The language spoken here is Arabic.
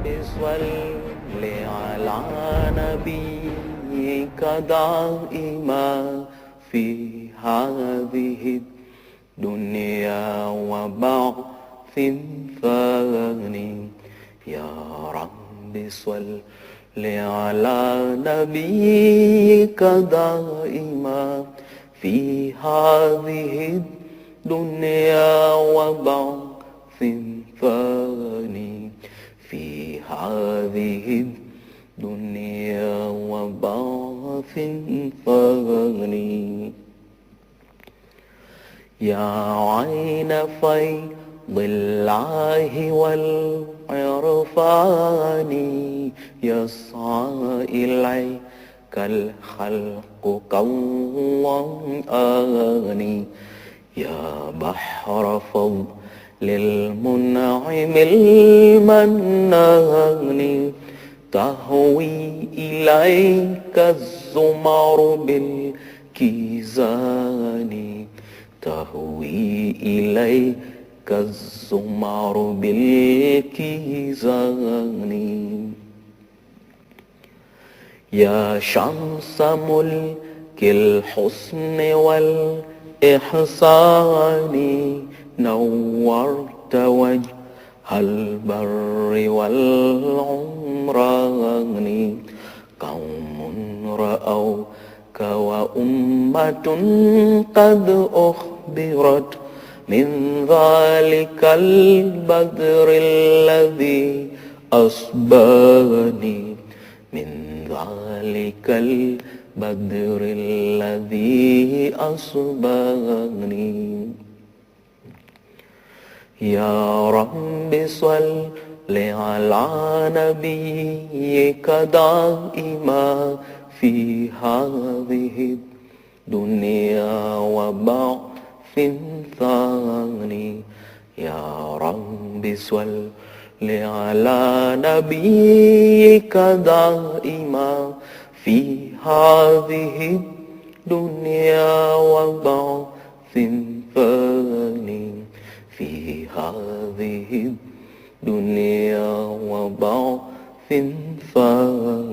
صل على نبيك دائما في هذه الدنيا وبعث ثاني. يا رب صل على نبيك دائما في هذه الدنيا وبعث ثاني. في هذه الدنيا وبعث ثاني. يا عين فيض الله والعرفان يسعى إليك الخلق كالظمآن. يا بحر فضل للمنعم المنان تهوي إليك الزمر بالكيزان. تهوي إليك الزمر بالكيزان. يا شمس ملك الحسن والإحسان نورت وجه البر والعمران. قوم رأوك وأمة قد أخبرت من ذلك البدر الذي أصباني. من ذلك البدر الذي أصباني. يا رب صل على نبيك دائما في هذه الدنيا وبعث ثاني. يا رب صل على نبيك دائما في هذه الدنيا وبعث ثاني. في هذه الدنيا وبعث ثاني.